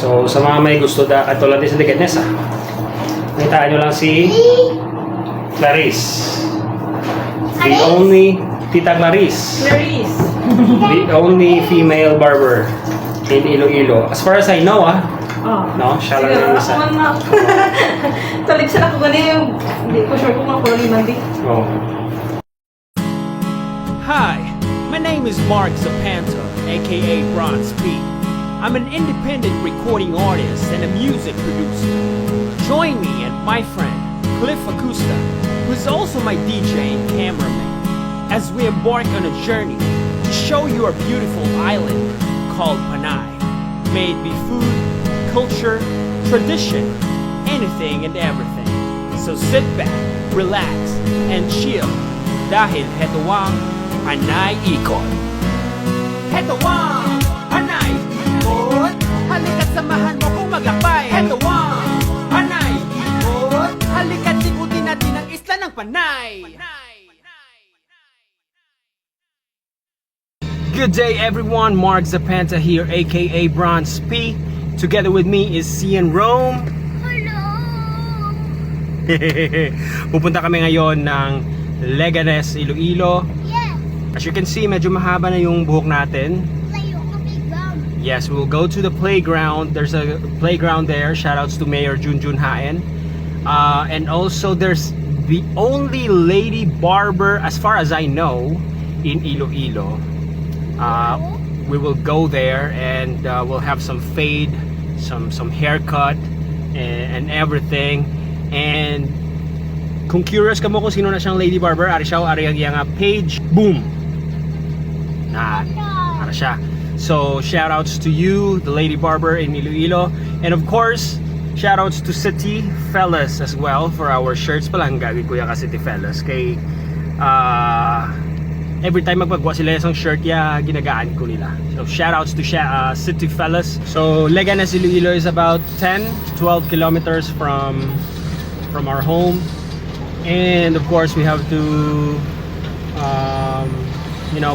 So, sa mga may gusto at tulad din sa Leganes, nakitaan nyo lang si Clarice. The only, Tita Clarice. Clarice. The only female barber in Iloilo. As far as I know, Oh. no? Siya lang yung isa. Talig sila ko ganyan. Hindi ko sure kung ako lang yung mandi. Oh. Hi, my name is Mark Zapanta, aka Bronze P. I'm an independent recording artist and a music producer. Join me and my friend, Cliff Acosta, who is also my DJ and cameraman, as we embark on a journey to show you our beautiful island called Panay. May it be food, culture, tradition, anything and everything. So sit back, relax, and chill dahil heto ang Panay Ikot. Heto ang Panay Ikot. Halika't samahan mo kung maglakbay. Heto ang Panay Ikot. Halika't ikutin natin ang isla ng Panay. Good day everyone, Mark Zapanta here, aka Bronze P. Together with me is Cian Rome. Hello! Pupunta kami ngayon ng Leganes, Iloilo. Yes! As you can see, medyo mahaba na yung buhok natin. Layo ka playground. Yes, we'll go to the playground. There's a playground there. Shoutouts to Mayor Junjun Haen. And also there's the only lady barber, as far as I know, in Iloilo. We will go there and we'll have some fade, some haircut and everything. And kung curious ka mo kung sino na siyang lady barber, ari siya, ari ang page, boom, na ara siya. So shoutouts to you, the lady barber in Iloilo, and of course shoutouts to City Fellas as well for our shirts. Palangga kuya ka City Fellas kay every time magpagawa sila isang shirt, ginagaan ko nila. So shoutouts to City Fellas. So Leganes, Iloilo is about 10 to 12 kilometers from our home. And of course we have to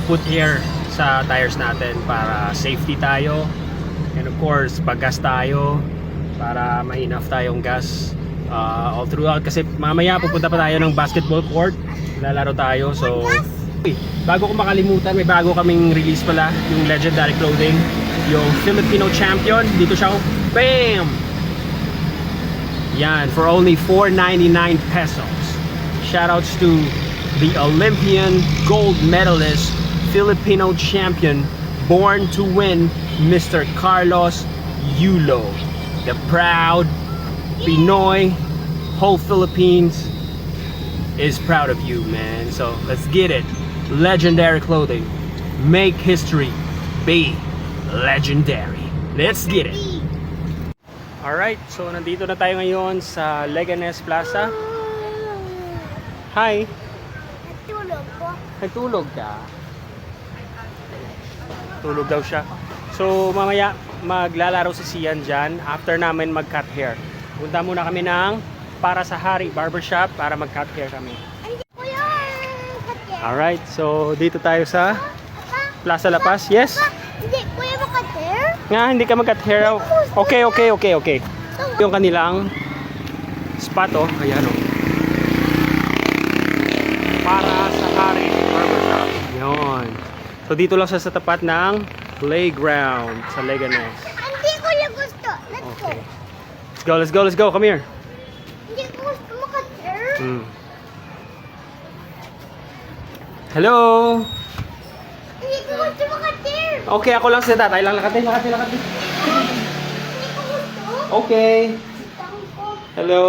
put air sa tires natin para safety tayo. And of course paggas tayo para may enough tayong gas all throughout. Kasi mamaya pupunta pa tayo ng basketball court. Lalaro tayo. So bago ko makalimutan, may bago kaming release pala, yung legendary clothing, yung Filipino champion. Dito siya, bam! Yan, for only 4.99 pesos. Shoutouts to the Olympian gold medalist, Filipino champion, born to win, Mr. Carlos Yulo. The proud Pinoy, whole Philippines is proud of you, man. So let's get it. Legendary clothing, make history, be legendary. Let's get it. Alright, so nandito na tayo ngayon sa Leganes Plaza. Hi. Natulog ko. Nagtulog ka? Tulog daw siya. So mamaya maglalaro si Cian dyan after namin mag-cut hair. Punta muna kami ng Para sa Hari Barbershop para mag-cut hair kami. Hindi ko yan. Kate. Alright, so dito tayo sa Plaza La Paz. Yes? Hindi ko yan makate. Nga, hindi ka mag-cut hair. Okay. Yung kanilang spot, ayan Para sa Hari Barbershop. Yun. So dito lang siya sa tapat ng playground sa Leganes. Hindi ko yan gusto. Let's go. Let's go. Come here. Hindi ko gusto makate. Hello. Hindi ko gusto makate. Okay, ako lang si tatay lang. Lakad. Hindi ko gusto. Okay. Tangko. Hello.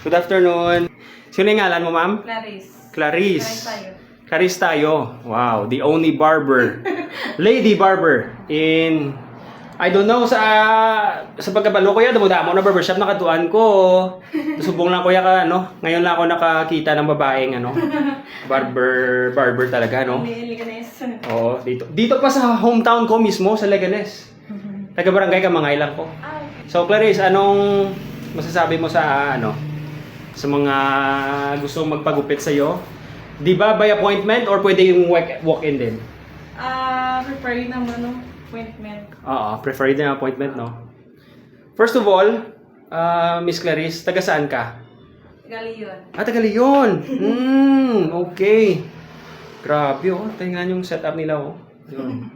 Good afternoon. Sino yung ngalan mo, ma'am? Clarice. Clarice. tayo. Clarice tayo. Wow, the only barber. Lady barber in I don't know sa pagkabalo kuya, damo na barbershop nakatuan ko. Subong lang kuya ka Ngayon lang ako nakakita ng babaeng barber talaga Leganes. Oo, dito pa sa hometown ko mismo sa Leganes. Taga barangay Kamangay lang ko. So Clarice, anong masasabi mo sa sa mga gustong magpagupit sa iyo? Di ba by appointment or pwede yung walk-in din? Prefer naman appointment. Oo, preferred na appointment, no? First of all, Miss Clarice, taga saan ka? Gali yun. Taga Leon. Okay. Grabe, oh. Tingnan yung setup nila, oh. Yun.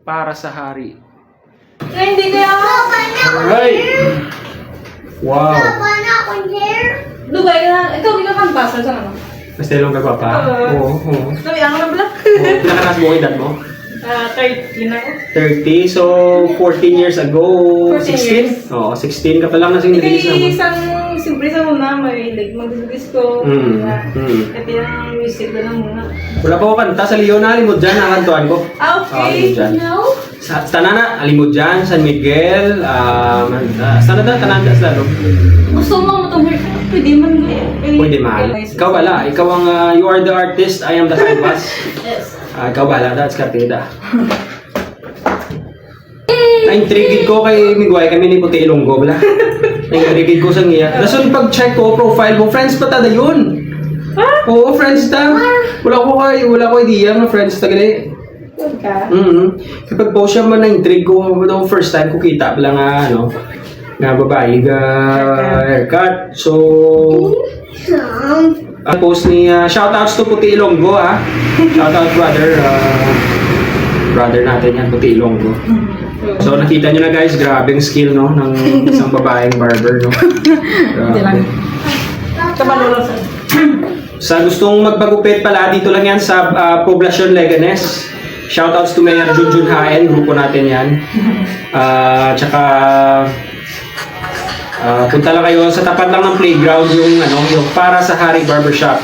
Para sa hari. Ay, hindi kaya ako. Alright. Wow. Dubai na. Ikaw, hindi ka kampasa sa ano? Mas telong ka pa pa? Oo. Sabi, ano na pala? Pinakanas mo edad mo? 13 ako. 30, so 14 years ago, 16? 14 Oo, 16 ka pa lang nasing release Hindi, naman. isang siyempre sa una, may like, magdudugis ko. Kaya yung music ko lang muna. Wala pa ko kanta sa Leon, alimod dyan, nakantuan ko. Okay. alimod dyan. No? Sa Tanana, alimod dyan, San Miguel, sana na, Tananda, sa lalo. Gusto mo itong hair? Pwede man. Pwede mahal. Ikaw wala, ikaw ang, you are the artist, I am the canvas. Yes. Ikaw wala, that's kartida. Na-intrigued ko kay Miguel, kami ni Puti Ilonggo, wala. Na-intrigued ko sa niya. Dason pag-check ko, profile mo, friends pa tada yun. Oo, friends ta. Wala ko idea na friends ta gali. Good ka? Kapag post siya man na-intrigue ko, no, first time ko kita pala nga, ano, nga babae, haircut. So, ang post ni, shoutouts to Puti Ilonggo, ah. Shoutout brother, brother natin yan, Puti Ilonggo. So, nakita nyo na guys, grabing skill, no, ng isang babaeng barber, no. Grabe. Kabalolo sa. Sa gustong magpagupit pala, dito lang yan sa Poblacion Leganes. Shoutouts to Mayor Junjun Haen, grupo natin yan. Tsaka punta lang kayo sa tapat lang ng playground yung para sa Hari Barbershop.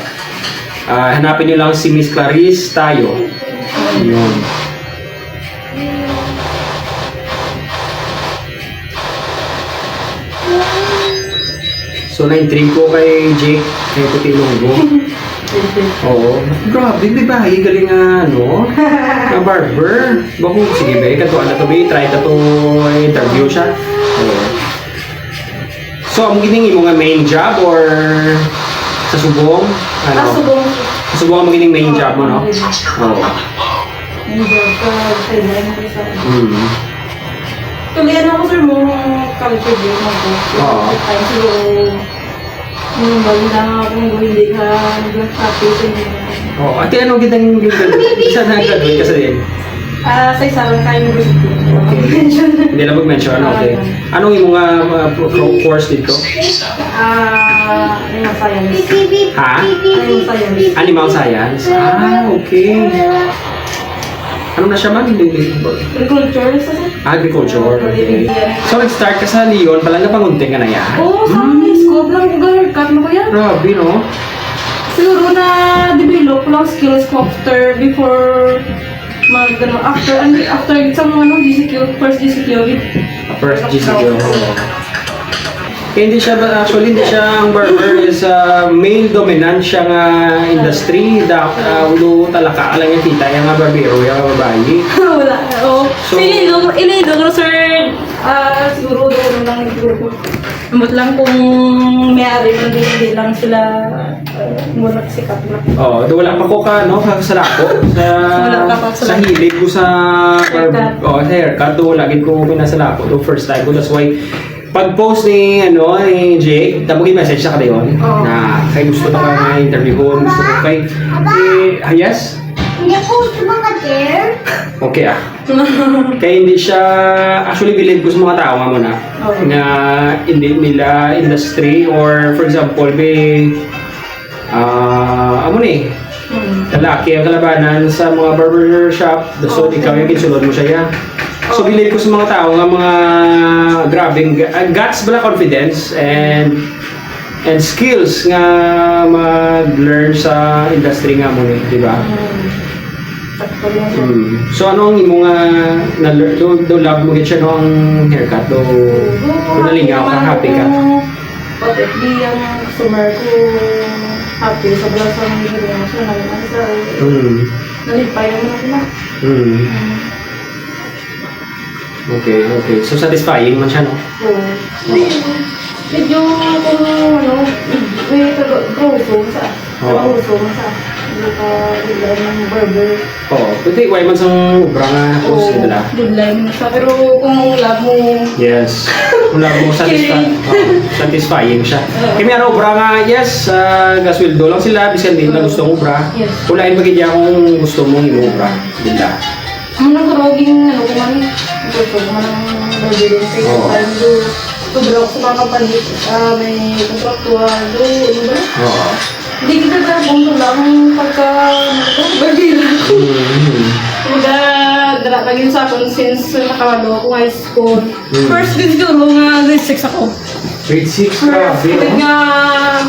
Hanapin niyo lang si Miss Clarice tayo. Yun. So na-intrigue ko kay Jake, kay Puti Ilonggo. Oo. Grabe, may bahay galing nga, na barber. Bako, sige ba, katuan na to ba, try na to interview siya. Oo. So, ang giningi mo nga main job or sa subong? Subong. Sa subong ang magining main job mo, no? Oo. May job ka, kailan ko sa tuloy ako sir mo culture day mo ko. Oo. Time siguro yung bago lang ako hindi ka nag-happy sa inyo. Oo. Ate, ano gitang saan nag-graduate ka sa din? Sa isang university. Hindi na mag-mention, okay. Anong yung mga course dito? Animal science. Ha? Animal science. Animal science? Okay. Ano na siya man? Agriculture, Agriculture, okay. So, nag-start ka sa Leon, palang napangunting ka na yan? Oo, sa scope lang yung haircut mo ko yan. Grabe, no? Siguro na-develop lang skills ko after, before, after isang GCQ, first GCQ. First GCQ. Hindi siya, actually, hindi siya ang barber is male dominant siya nga industry. Ulo talaka lang yung kita, yung nga barbero, yung babae. Wala. Oo. So, Ilido, sir, siguro doon lang siguro. Amot lang kung may-ari lang hindi lang sila muna sikat na. Oo, wala pa ko sa lako. Wala ka pa sa sa hilig ko sa haircut. Haircut. Lagi ko pinasalako. First time ko, that's why pag-post ni Jake, tapos i-message sa kadayon na kay gusto na ka interview ko, gusto ko kay yes? Hindi ko gusto mag-care. Okay kaya hindi siya, actually believe ko sa mga tao nga muna na hindi nila industry or for example may lalaki ang kalabanan sa mga barber shop, so ikaw yung kinsulod mo siya. So, believe ko sa mga tao nga mga grabing guts bala confidence and skills nga mag-learn sa industry nga mo di ba? So, ano ang imo nga do love mo gid siya no ang haircut do nalingaw ka, happy ka? Bakit di ang customer ko happy sa bala sa mga ginagawa siya naman sa nalipay naman ako na. Okay. So, satisfying man siya, no? Oo. Medyo kung may taga-groso sa. Taga-groso mo sa. Hindi ka deadline ng barber. Oo. Pwede, why man sang ubra nga post nila. Deadline mo sa. Pero kung love mo, Yes. Wala mo satisfying siya. Kaya may obra nga, yes, gasweldo lang sila, bisan din na gusto mong obra. Yes. Ulain magigya kung gusto mong i-obra. Dila. Ang nagkaroging, ano ko man, gusto ko man ang resident. Kaya Oo. parang do, tubra ko sa mga kapalit, may kontraktual, do, ano ba? Oo. Hindi kita gabong lang pagka, bagila. Kumbaga, dala lagi sa akin since nakawalo ako high school. First din siguro nga grade 6 ako. Grade 6, First, grabe. kapag nga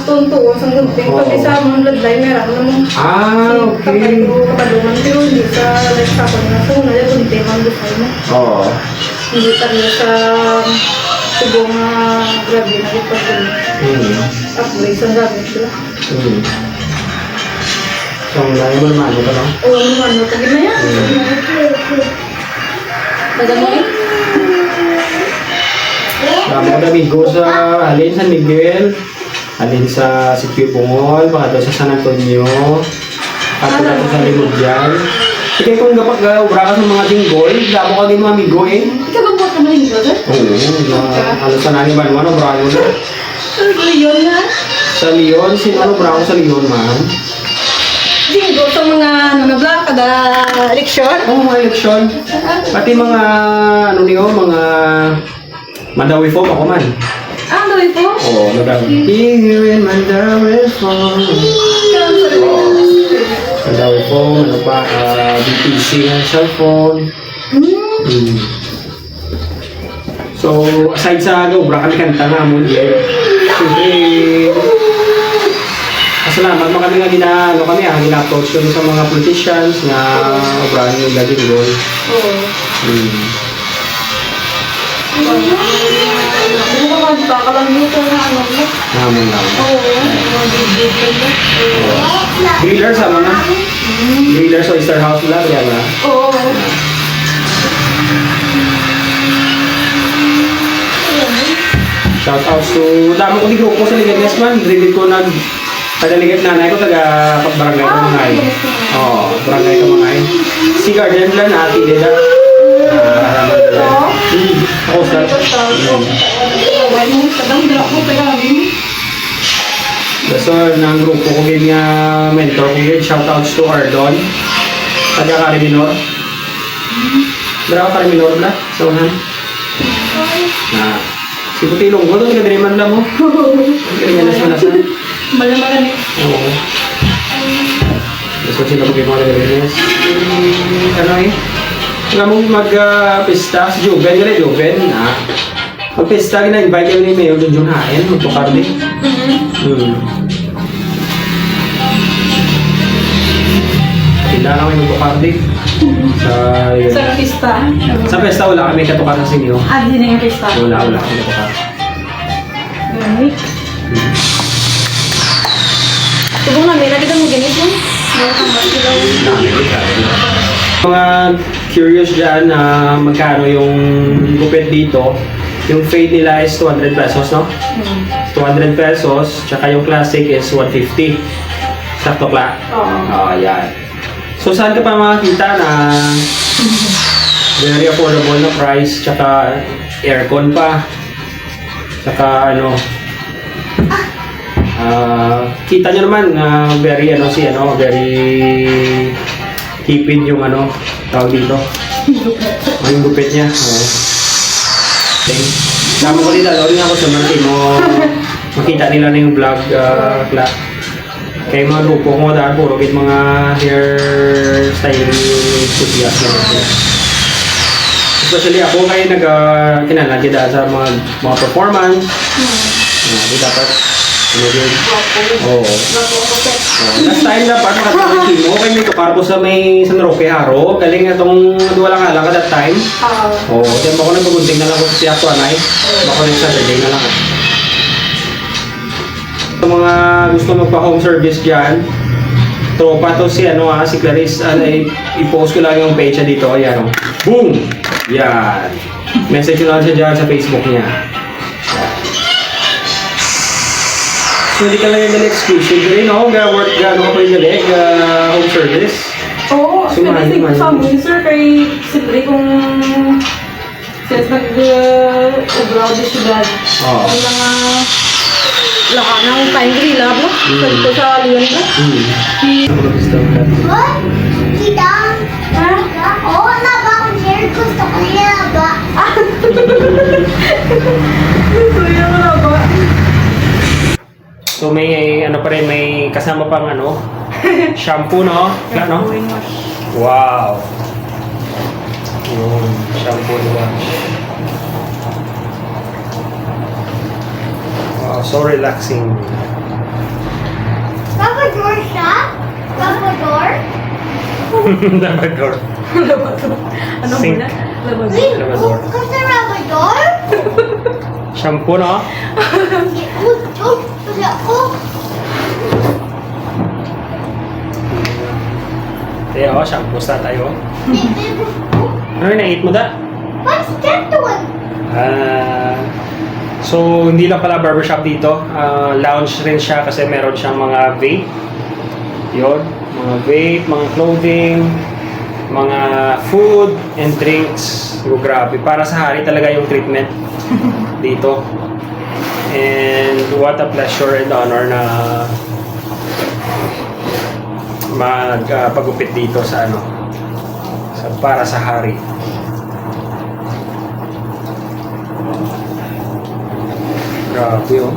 tunto ko sa gunting, Oo. pag isa mong ladlay, meron namang Okay. kapaluman. Pero hindi sa like sa akin na sa una, yung gunting, ang gusto mo. Oo. Hindi talaga sa subong grabe na ipag upgrade sa gamit sila. So, layo mo naman, ano ka lang? Oo, ano, pag na yan. Taga mo eh. Dami ko amigo sa alin San Miguel, alin sa Sitio Bungol, baka daw sa San Antonio, kato na to sa Limudyan. Sige, kung kapag ubra ka sa mga jinggol, damo ka din mga amigo eh. Ikaw ba buhat naman yung brother? Oo, ano sa nani ba naman, ubra ko na. Leon na. Sa Leon, sino ano ubra ko sa Leon, ma'am? Jingo sa mga ano na vlog kada eleksyon. Oo, mga eleksyon. Pati mga, ano niyo, mga Mandawi folk ako man. Ah, gawin po? Oo, Mandawi. Here in Mandawi folk. Mandawi folk, ano pa, BTC ng cellphone. So, aside sa obra kami kanta nga mo, siyempre, salamat mo kami nga gina-approach kami sa mga politicians na obrahan yung laging goal. Oo. Hindi ko magkakalangutan na ano mo. Naman lang. Oo, mga big-big lang. Grillers sa mga grillers o Easter House lang, yan na. Oo. Shout out to, dami ko di grupo sa Liganes man, drill ko taga-ligat nanay ko, taga-barangay ka mga ay. Oo, barangay ka mga ay. Si Guardian lang, ati nila. Ako sa. So, ng grupo ko din nga mentor ko din, shout outs to Ardon, taga-Cariminor. Dara ka Cariminor na, sa unan. Si Putilong ko, ito taga-Dreaman lang mo. Kaya na siya nasan. Malamang Oo. Gusto sila ko mga taga-Dreamers. Ano eh? Nga mong mag-pista, si Joven, yun eh, Joven. Mag-pista, gina-invite kami ni Mayor Junjun Haen, magtukar din. Tinda lang kami magtukar din. sa pista. Sa pesta, wala kami katukar sa sinyo. Ah, di na yung pista. Wala kami katukar. Gamit. Subong namin, nakita mo ganito. Mga curious dyan na magkano yung gupit dito, yung fade nila is 200 pesos, no? 200 pesos, tsaka yung classic is 150. Sakto kla? Oo. Yan. So, saan ka pa makakita na very affordable na price, tsaka aircon pa, tsaka ano, kita nyo naman na very tipid yung tawag dito. Yung gupit niya. Okay. Tama ko dito, lawin ako sa Martino. Makita nila na yung vlog clock. Kaya mga grupo ko dahil puro kit mga hairstyle enthusiast na. Especially ako kaya kinalagay dahil sa mga performance. Di dapat Oo. Last time dapat makatulog mo kay may tukar ko sa may San Roque Haro. Galing itong wala nga lang that time. Oo. Diyan ba ko nagbugunting na lang ko sa Tiato Anay. Bako next Saturday na lang. Sa mga gusto magpa-home service dyan, tropa to si si Clarice. I-post ko lang yung page niya dito. Ayan o. Boom! Yan. Message ko lang siya dyan sa Facebook niya. So, hindi ka lang yung exclusive rin, no? Work, ka pa yung galing, home service. Oo, Sumahan kasi naman. sa amin, sir, kay siyempre kung Since nag-abroad si Dad. Oo. Ang mga laka ng Pine Lab, no? Sa sa Leon, no? What? Kita? Ha? Oo, naba akong share. Gusto ko niya ba? Kuya, wala ba? So may ano pa rin, may kasama pang ano, shampoo, no? Ano? Wow. Yun, shampoo and wash. Wow, so relaxing. Labrador siya? Labrador? Labrador. Ano Sink. muna? Labas. Wait, Labrador. kasi Labrador? Shampoo, no? Kasi ako. Tayo, shampoo sa tayo. Baby, Ano yung na-eat mo da? what's that doing? So, hindi lang pala barbershop dito. Lounge rin siya kasi meron siyang mga vape. Yun. Mga vape, mga clothing, mga food and drinks. Oh, grabe. Para sa hari talaga yung treatment dito. And what a pleasure and honor na magpagupit dito sa ano, para sa hari. Grabe, oh.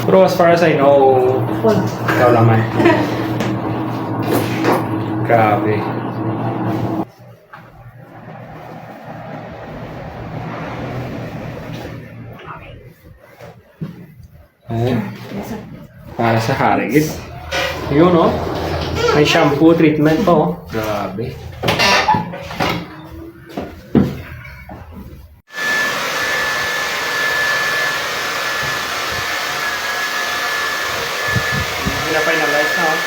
Pero as far as I know, ikaw lang man. Grabe. Ay, para sa hari. Yun, oh. May shampoo treatment pa, oh. Grabe. Pina-finalize na, oh.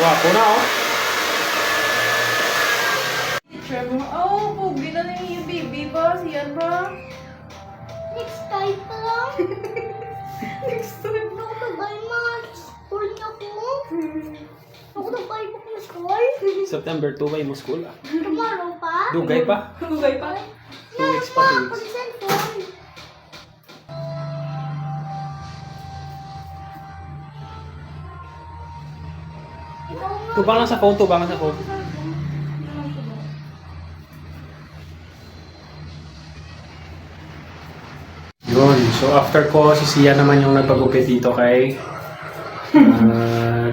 Wapo na, oh. Oh, pogi na lang yung baby ba? Siyan ba? Next time pa lang. Next time. Ako nagay mas. School niya ko. Ako nagay mo ng school. September 2 ba yung school, ah? Tomorrow pa. Dugay pa? Hugay pa. 2 weeks pa, 2 weeks. Pag-cellphone. Ikaw nga. Tubang lang sa phone, tubang lang sa phone. Yun. So, after ko, si Sia naman yung nagpagupit dito kay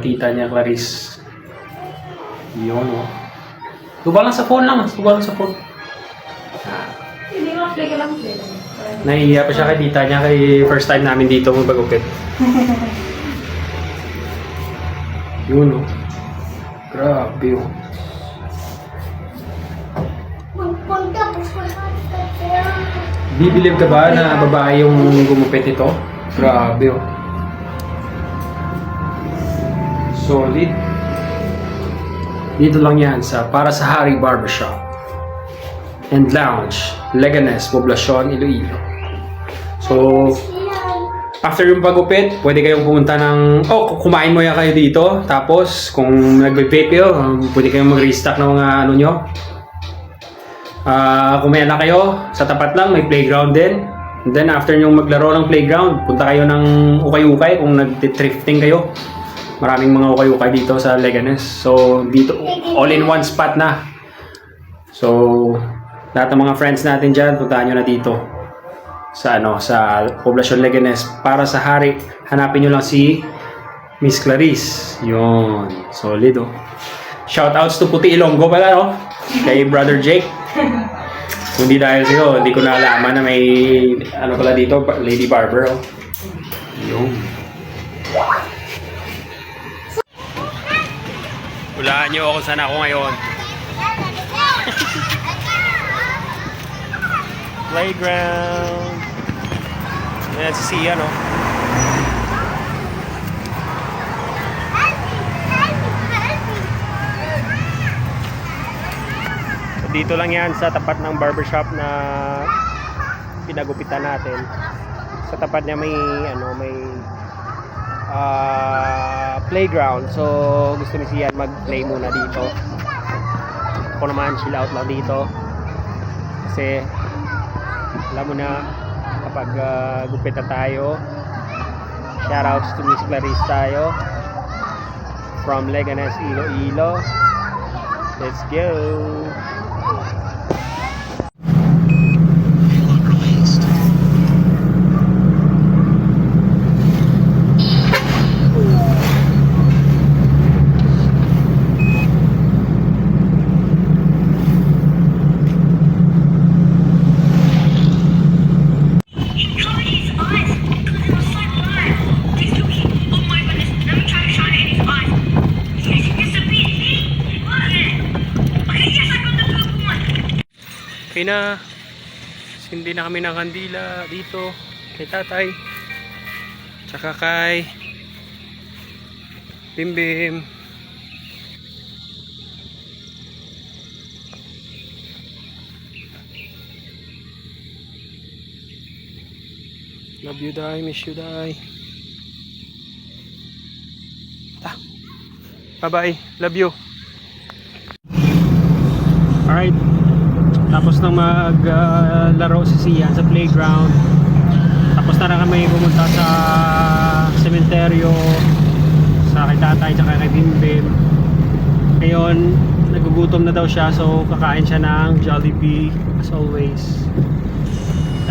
tita niya, Clarice. Yun, oh. Tubang lang sa phone lang. Tubang lang sa phone. Hindi lang, play ka lang, play lang. Nahihiya pa siya kay tita niya kay first time namin dito magpagupit. Yun, oh. Grabe, oh. Magpunta, pupunta sa pera. Bibilib ka ba na babae yung gumupit ito? Grabe, oh. Solid. Dito lang yan sa para sa Hari Barbershop and Lounge, Leganes, Poblacion, Iloilo. So, after yung pagupit, pwede kayong pumunta ng... kumain mo yan kayo dito. Tapos, kung nag-vape kayo, pwede kayong mag-restock ng mga ano nyo. Kung may anak kayo, sa tapat lang, may playground din. And then, after nyo maglaro ng playground, punta kayo ng ukay-ukay kung nag-thrifting kayo. Maraming mga ukay-ukay dito sa Leganes. So, dito, all-in-one spot na. So, lahat ng mga friends natin dyan, puntahan nyo na dito. Sa Poblacion Leganes para sa hari. Hanapin nyo lang si Miss Clarice. Yun, solid, oh. Shoutouts to Puti Ilonggo pala, no? Kay Brother Jake. Hindi dahil sa'yo, hindi ko nalaman na may ano pala dito, Lady Barber, oh. Yun. Hulaan nyo kung saan ako ngayon. Playground. Ayan si Sia, no? dito lang yan sa tapat ng barbershop na pinagupitan natin. Sa tapat niya may may playground. So gusto ni Sian mag-play muna dito. Ako naman chill out lang dito. Kasi alam mo na kapag gupit na tayo. Shoutouts to Miss Clarice tayo from Leganes, Iloilo. Let's go. Okay na, hindi na kami ng kandila dito kay tatay tsaka kay Bimbim. Love you, Dai. Miss you, Dai. Bye-bye. Love you. Alright. Tapos nang maglaro si Sian sa playground, tapos na kami pumunta sa sementeryo sa kay tatay at kay Bimbim. Ngayon nagugutom na daw siya, so kakain siya ng Jollibee as always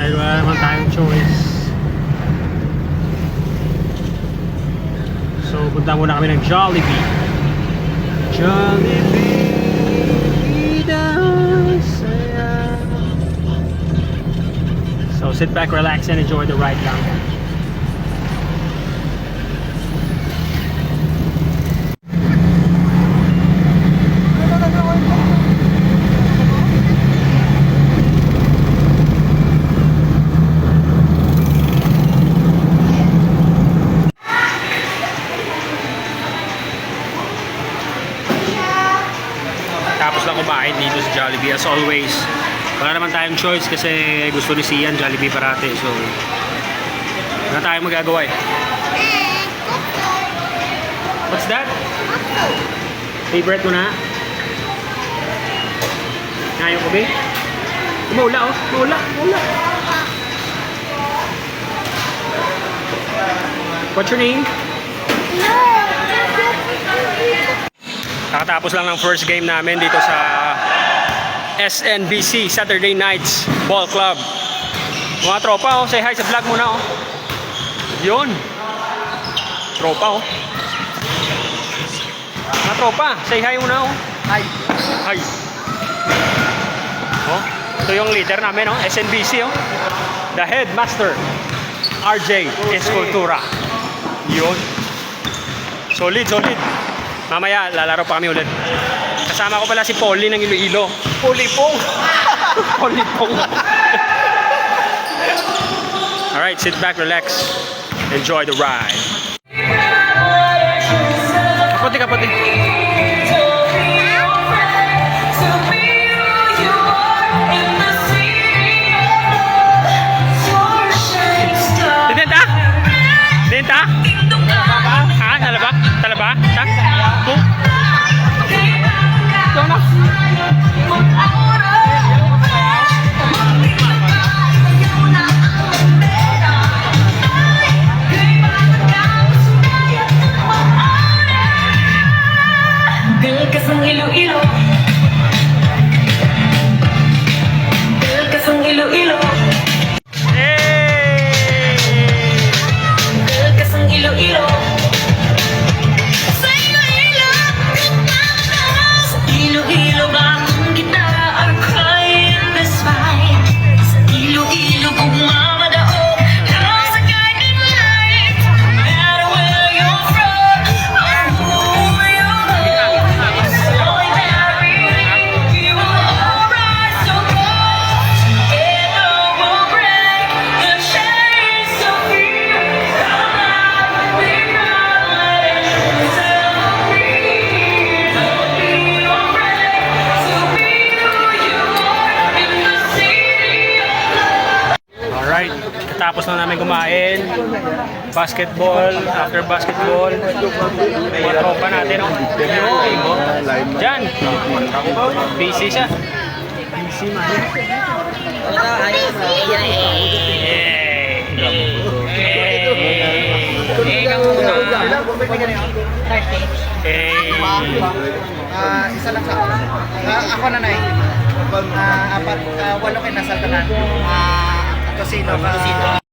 dahil wala naman tayong choice. So punta muna kami ng Jollibee. So sit back, relax, and enjoy the ride lang. Tapos lang kumain dito sa Jollibee as always. Wala naman tayong choice kasi gusto ni Sian Jollibee parate, so wala tayong magagawa eh. What's that? Favorite mo na? Ngayon ko ba? Maula oh, maula. What's your name? Nakatapos lang ng first game namin dito sa SNBC Saturday Nights Ball Club. Mga tropa oh, say hi sa vlog muna oh. Yun. Tropa oh. Mga tropa, say hi muna oh. Hi. Hi. Oh, ito yung leader namin oh, SNBC oh. The headmaster RJ Escultura. Yun. Solid. Mamaya lalaro pa kami ulit. Kasama ko pala si Polly ng Iloilo. Polipong. Alright, sit back, relax. Enjoy the ride. Kapati. Denta? Ha? Talaba? Tak? Kakatapos na namin kumain. Basketball, after basketball. May tropa natin, oh. Diyan. Busy siya. Busy man. Isa lang sa ako na apat, walo kinasal ka na. Tosino.